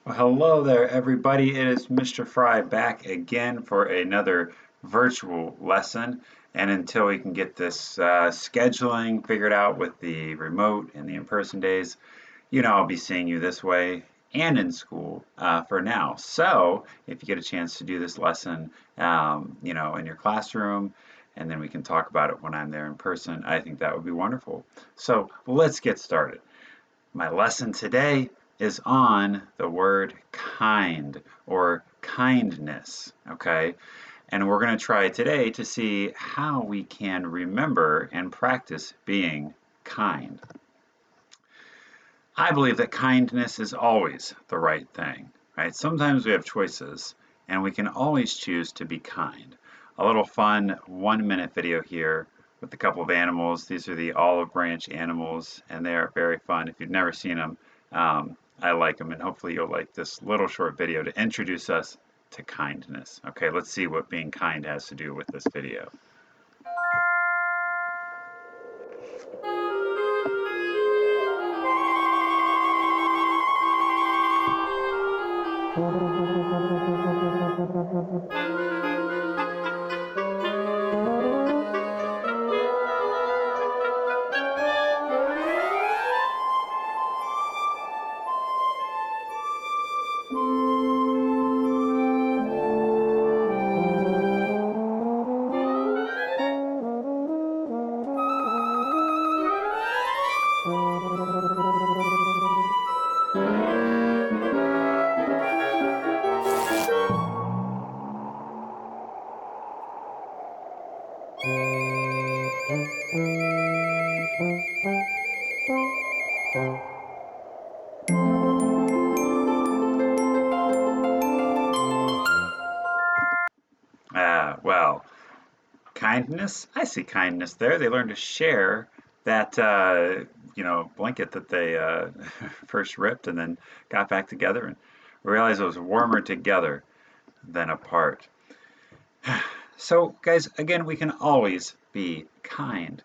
Well, hello there, everybody. It is Mr. Fry back again for another virtual lesson. And until we can get this scheduling figured out with the remote and the in-person days, I'll be seeing you this way and in school for now. So if you get a chance to do this lesson, in your classroom, and then we can talk about it when I'm there in person, I think that would be wonderful. So let's get started. My lesson today is on the word kind or kindness, okay? And we're going to try today to see how we can remember and practice being kind. I believe that kindness is always the right thing, right? Sometimes we have choices and we can always choose to be kind. A little fun 1-minute video here with a couple of animals. These are the olive branch animals and they are very fun. If you've never seen them, I like them and hopefully you'll like this little short video to introduce us to kindness. Okay, let's see what being kind has to do with this video. Well, kindness, I see kindness there. They learn to share that, blanket that they first ripped and then got back together and realized it was warmer together than apart. So, guys, again, we can always be kind.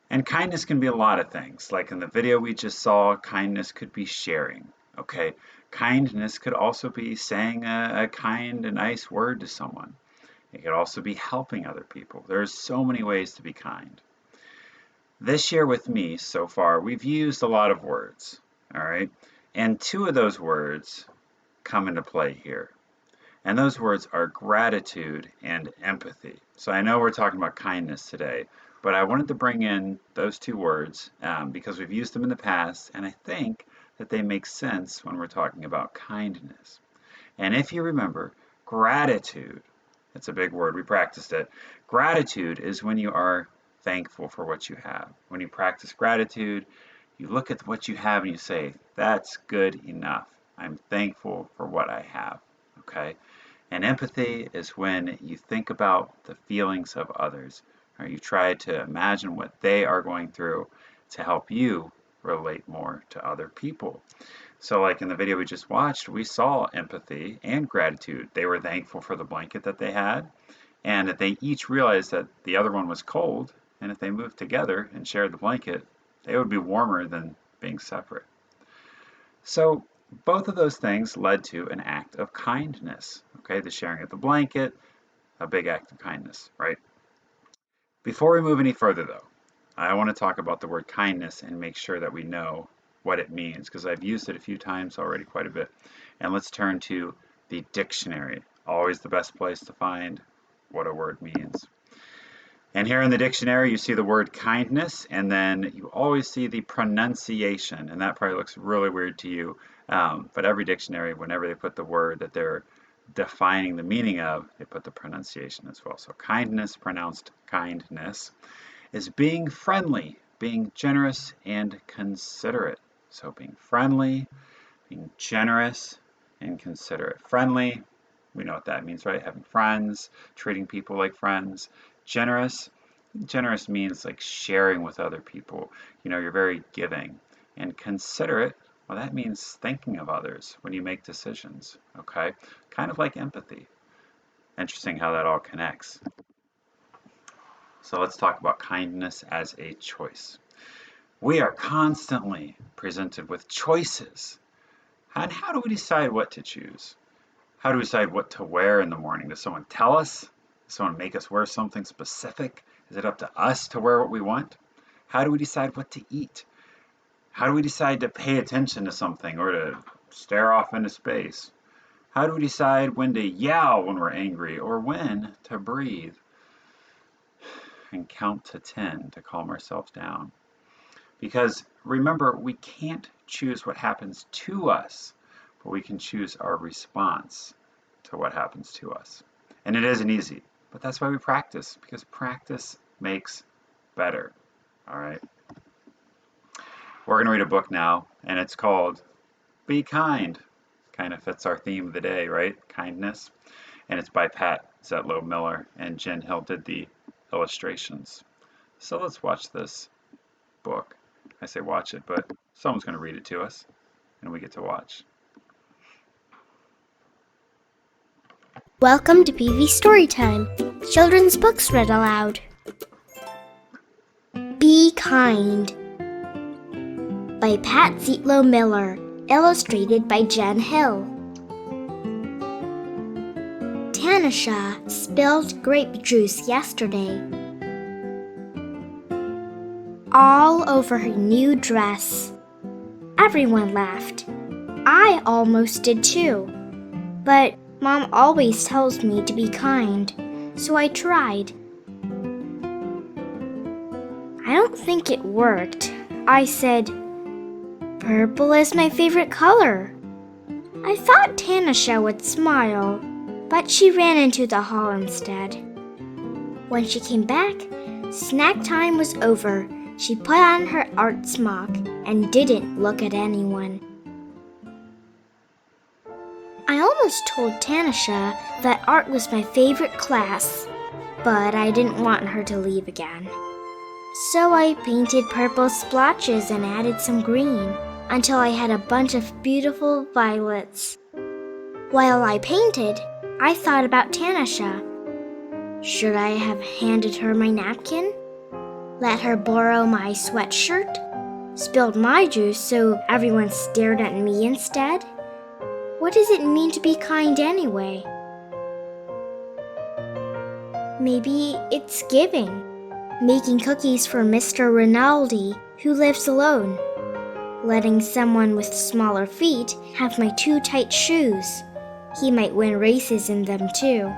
And kindness can be a lot of things. Like in the video we just saw, kindness could be sharing. Okay, kindness could also be saying a kind and nice word to someone. It could also be helping other people. There's so many ways to be kind. This year with me so far, we've used a lot of words, all right? And two of those words come into play here. And those words are gratitude and empathy. So I know we're talking about kindness today, but I wanted to bring in those two words because we've used them in the past, and I think that they make sense when we're talking about kindness. And if you remember, gratitude, it's a big word, we practiced it. Gratitude is when you are thankful for what you have. When you practice gratitude, you look at what you have and you say, that's good enough. I'm thankful for what I have. Okay? And empathy is when you think about the feelings of others, or you try to imagine what they are going through to help you relate more to other people. So like in the video we just watched, we saw empathy and gratitude. They were thankful for the blanket that they had, and that they each realized that the other one was cold, and if they moved together and shared the blanket, they would be warmer than being separate. So both of those things led to an act of kindness. Okay, the sharing of the blanket, a big act of kindness, right? Before we move any further though, I want to talk about the word kindness and make sure that we know what it means because I've used it a few times already quite a bit. And let's turn to the dictionary. Always the best place to find what a word means. And here in the dictionary, you see the word kindness, and then you always see the pronunciation, and that probably looks really weird to you. But every dictionary, whenever they put the word that they're defining the meaning of, they put the pronunciation as well. So kindness, pronounced kindness, is being friendly, being generous and considerate. So being friendly, being generous and considerate. Friendly, we know what that means, right? Having friends, treating people like friends. Generous, generous means like sharing with other people. You're very giving. And considerate, well, that means thinking of others when you make decisions, okay? Kind of like empathy. Interesting how that all connects. So let's talk about kindness as a choice. We are constantly presented with choices. And how do we decide what to choose? How do we decide what to wear in the morning? Does someone tell us? Does someone make us wear something specific? Is it up to us to wear what we want? How do we decide what to eat? How do we decide to pay attention to something or to stare off into space? How do we decide when to yell when we're angry or when to breathe and count to 10 to calm ourselves down? Because remember, we can't choose what happens to us, but we can choose our response to what happens to us. And it isn't easy, but that's why we practice, because practice makes better. All right. We're going to read a book now, and it's called Be Kind. Kind of fits our theme of the day, right? Kindness. And it's by Pat Zetlow Miller, and Jen Hill did the illustrations. So let's watch this book. I say watch it, but someone's going to read it to us, and we get to watch. Welcome to PV Storytime, children's books read aloud. Be Kind by Pat Zetlow Miller, illustrated by Jen Hill. Tanisha spilled grape juice yesterday, all over her new dress. Everyone laughed. I almost did too, but Mom always tells me to be kind, so I tried. I don't think it worked. I said, "Purple is my favorite color." I thought Tanisha would smile, but she ran into the hall instead. When she came back, snack time was over. She put on her art smock and didn't look at anyone. I almost told Tanisha that art was my favorite class, but I didn't want her to leave again. So I painted purple splotches and added some green until I had a bunch of beautiful violets. While I painted, I thought about Tanisha. Should I have handed her my napkin? Let her borrow my sweatshirt? Spilled my juice so everyone stared at me instead? What does it mean to be kind anyway? Maybe it's giving. Making cookies for Mr. Rinaldi, who lives alone. Letting someone with smaller feet have my too tight shoes. He might win races in them too.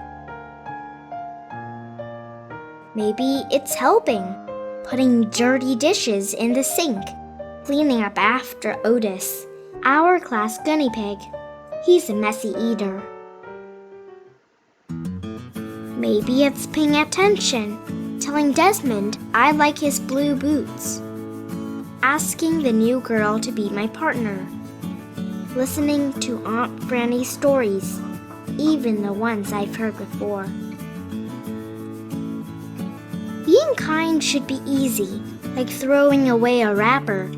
Maybe it's helping. Putting dirty dishes in the sink. Cleaning up after Otis, our class guinea pig. He's a messy eater. Maybe it's paying attention, telling Desmond I like his blue boots. Asking the new girl to be my partner. Listening to Aunt Franny's stories, even the ones I've heard before. Being kind should be easy, like throwing away a wrapper,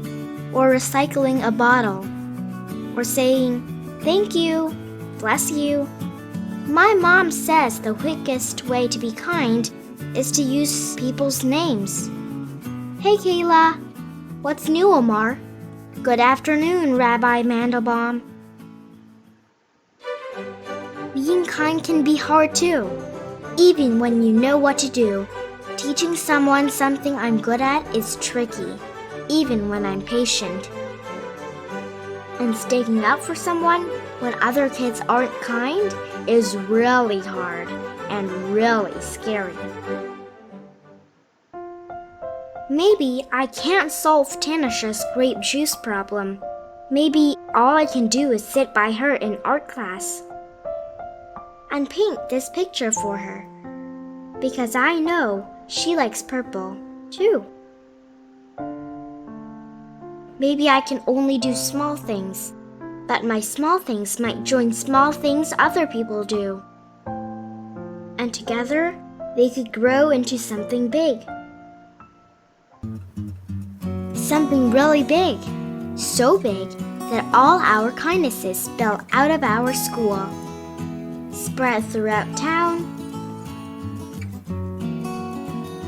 or recycling a bottle, or saying, "Thank you, bless you." My mom says the quickest way to be kind is to use people's names. Hey Kayla, what's new, Omar? Good afternoon, Rabbi Mandelbaum. Being kind can be hard too, even when you know what to do. Teaching someone something I'm good at is tricky, even when I'm patient. And sticking up for someone when other kids aren't kind is really hard and really scary. Maybe I can't solve Tanisha's grape juice problem. Maybe all I can do is sit by her in art class and paint this picture for her, because I know she likes purple too. Maybe I can only do small things, but my small things might join small things other people do. And together, they could grow into something big. Something really big. So big that all our kindnesses spill out of our school. Spread throughout town.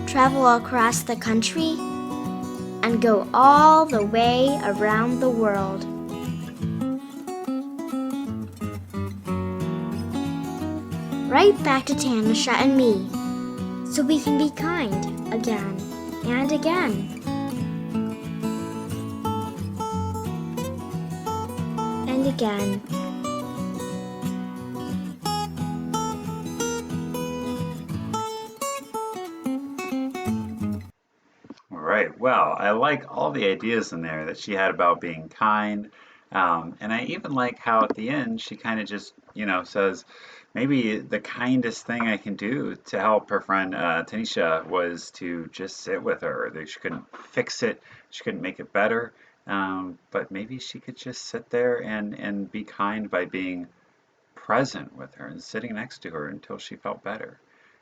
Travel across the country. And go all the way around the world. right back to Tanisha and me, so we can be kind again and again. And again. All right. Well, I like all the ideas in there that she had about being kind. And I even like how at the end she kind of just, says maybe the kindest thing I can do to help her friend Tanisha was to just sit with her. That she couldn't fix it, she couldn't make it better. But maybe she could just sit there and be kind by being present with her and sitting next to her until she felt better.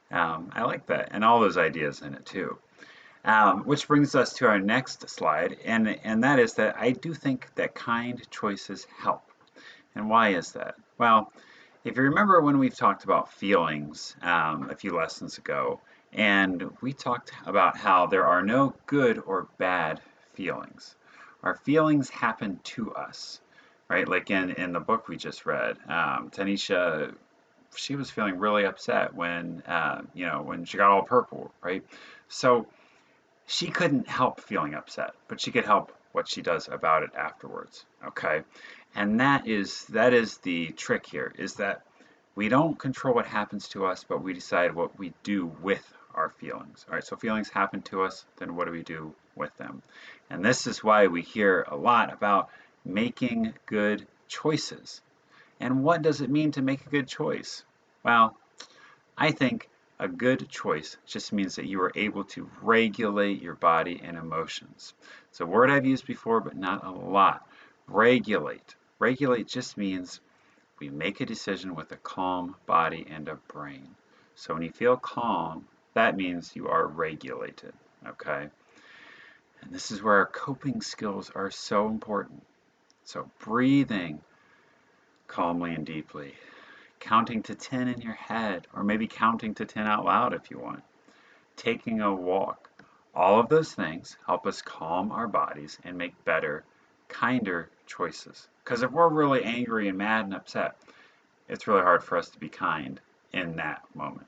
I like that, and all those ideas in it too. Which brings us to our next slide, and that is that I do think that kind choices help. And why is that? Well, if you remember when we've talked about feelings a few lessons ago, and we talked about how there are no good or bad feelings. Our feelings happen to us, right? Like in the book we just read, Tanisha, she was feeling really upset when she got all purple, right? So she couldn't help feeling upset, but she could help what she does about it afterwards. Okay. And that is the trick here, is that we don't control what happens to us, but we decide what we do with our feelings. All right, so feelings happen to us, then what do we do with them? And this is why we hear a lot about making good choices. And what does it mean to make a good choice? Well, I think a good choice just means that you are able to regulate your body and emotions. It's a word I've used before, but not a lot. Regulate. Regulate just means we make a decision with a calm body and a brain. So when you feel calm, that means you are regulated, okay? And this is where our coping skills are so important. So breathing calmly and deeply, counting to 10 in your head, or maybe counting to 10 out loud if you want, taking a walk. All of those things help us calm our bodies and make better, kinder choices. Because if we're really angry and mad and upset, it's really hard for us to be kind in that moment.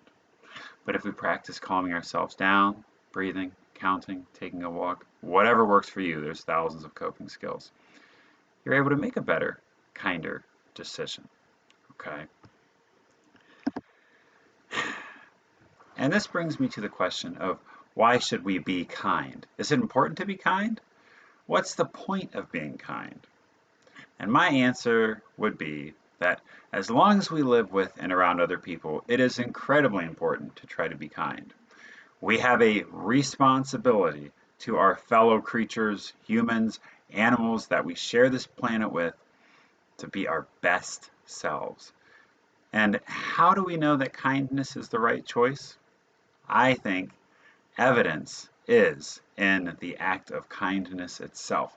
But if we practice calming ourselves down, breathing, counting, taking a walk, whatever works for you, there's thousands of coping skills, you're able to make a better, kinder decision. Okay? And this brings me to the question of why should we be kind? Is it important to be kind? What's the point of being kind? And my answer would be that as long as we live with and around other people, it is incredibly important to try to be kind. We have a responsibility to our fellow creatures, humans, animals that we share this planet with, to be our best selves. And how do we know that kindness is the right choice? I think evidence is in the act of kindness itself.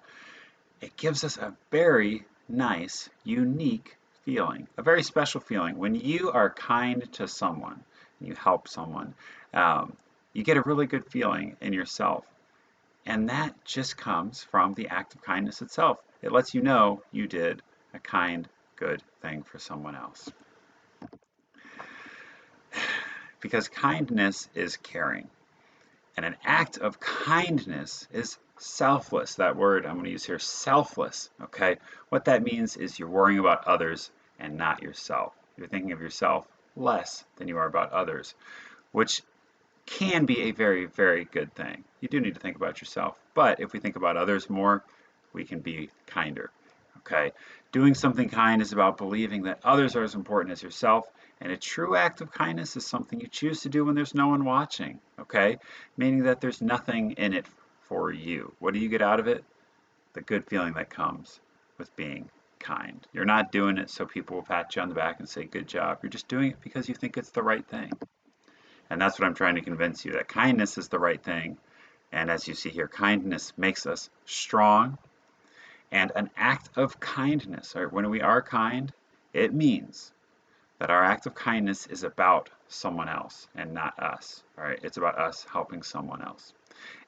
It gives us a very nice, unique feeling, a very special feeling. When you are kind to someone, you help someone, you get a really good feeling in yourself. And that just comes from the act of kindness itself. It lets you know you did a kind, good thing for someone else. Because kindness is caring. And an act of kindness is selfless. That word I'm going to use here, selfless. Okay? What that means is you're worrying about others and not yourself. You're thinking of yourself less than you are about others, which can be a very, very good thing. You do need to think about yourself. But if we think about others more, we can be kinder. Okay? Doing something kind is about believing that others are as important as yourself, and a true act of kindness is something you choose to do when there's no one watching. Okay? Meaning that there's nothing in it for you. What do you get out of it? The good feeling that comes with being kind. You're not doing it so people will pat you on the back and say, good job. You're just doing it because you think it's the right thing. And that's what I'm trying to convince you, that kindness is the right thing. And as you see here, kindness makes us strong. And an act of kindness, right? When we are kind, it means that our act of kindness is about someone else and not us. All right? It's about us helping someone else.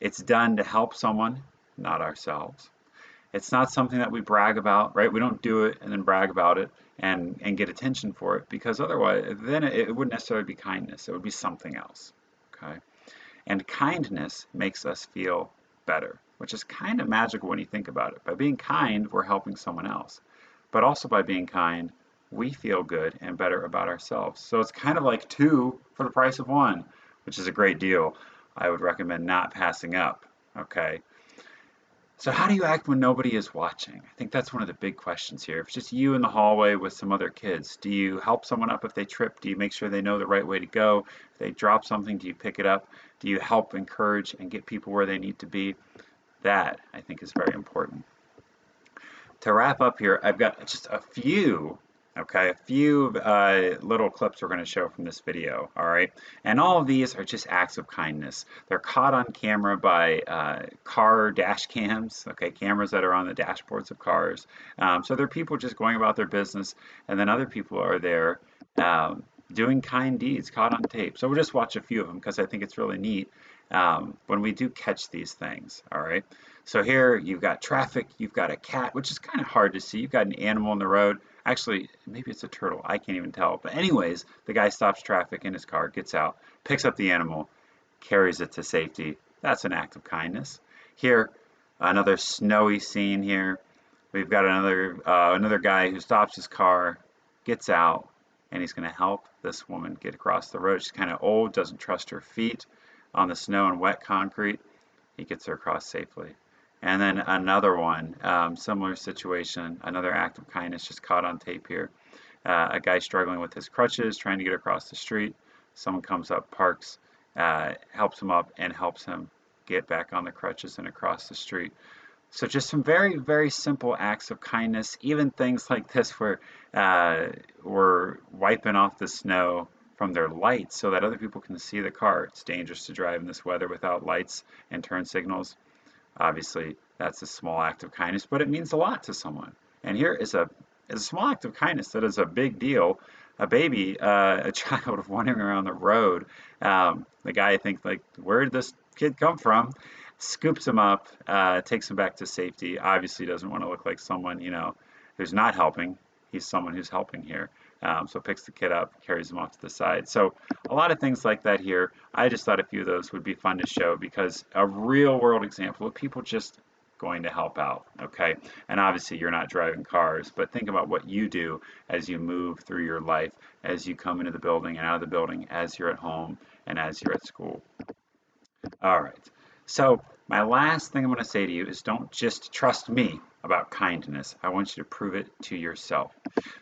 It's done to help someone, not ourselves. It's not something that we brag about, right? We don't do it and then brag about it. and get attention for it, because otherwise then it wouldn't necessarily be kindness, it would be something else. Okay, and kindness makes us feel better, which is kind of magical when you think about it. By being kind, we're helping someone else, but also by being kind, we feel good and better about ourselves. So it's kind of like two for the price of one, which is a great deal. I would recommend not passing up. Okay, so how do you act when nobody is watching? I think that's one of the big questions here. If it's just you in the hallway with some other kids, do you help someone up if they trip? Do you make sure they know the right way to go? If they drop something, do you pick it up? Do you help encourage and get people where they need to be? That, I think, is very important. To wrap up here, I've got just a few, okay, a few little clips we're going to show from this video, all right? And all of these are just acts of kindness. They're caught on camera by car dash cams, okay, cameras that are on the dashboards of cars. So they're people just going about their business, and then other people are there doing kind deeds caught on tape. So we'll just watch a few of them because I think it's really neat when we do catch these things, all right? So here you've got traffic, you've got a cat, which is kind of hard to see. You've got an animal on the road. Actually, maybe it's a turtle. I can't even tell. But anyways, the guy stops traffic in his car, gets out, picks up the animal, carries it to safety. That's an act of kindness. Here, another snowy scene here. We've got another guy who stops his car, gets out, and he's going to help this woman get across the road. She's kind of old, doesn't trust her feet on the snow and wet concrete. He gets her across safely. And then another one, similar situation, another act of kindness just caught on tape here. A guy struggling with his crutches, trying to get across the street. Someone comes up, parks, helps him up, and helps him get back on the crutches and across the street. So just some very, very simple acts of kindness, even things like this where we're wiping off the snow from their lights so that other people can see the car. It's dangerous to drive in this weather without lights and turn signals. Obviously, that's a small act of kindness, but it means a lot to someone. And here is a small act of kindness that is a big deal. A baby, a child wandering around the road. The guy, I think, like, where did this kid come from? Scoops him up, takes him back to safety. Obviously, doesn't want to look like someone, who's not helping. He's someone who's helping here. So picks the kid up, carries him off to the side. So a lot of things like that here. I just thought a few of those would be fun to show because a real world example of people just going to help out, okay? And obviously you're not driving cars, but think about what you do as you move through your life, as you come into the building and out of the building, as you're at home and as you're at school. All right. So my last thing I'm going to say to you is don't just trust me about kindness. I want you to prove it to yourself.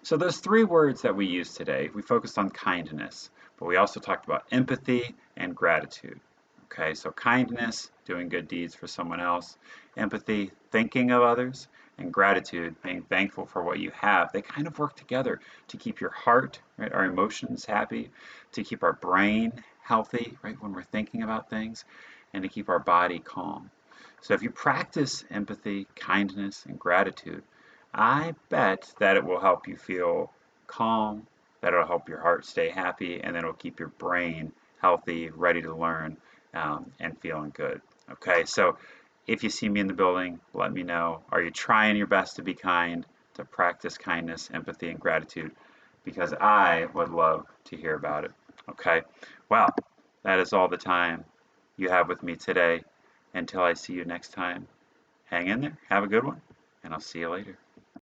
So those three words that we used today, we focused on kindness, but we also talked about empathy and gratitude. Okay, so kindness, doing good deeds for someone else, empathy, thinking of others, and gratitude, being thankful for what you have. They kind of work together to keep your heart, right, our emotions happy, to keep our brain healthy, right, when we're thinking about things, and to keep our body calm. So if you practice empathy, kindness, and gratitude, I bet that it will help you feel calm, that it'll help your heart stay happy, and then it'll keep your brain healthy, ready to learn, and feeling good. Okay, so if you see me in the building, let me know. Are you trying your best to be kind, to practice kindness, empathy, and gratitude? Because I would love to hear about it. Okay, well, that is all the time you have with me today. Until I see you next time, hang in there, have a good one, and I'll see you later.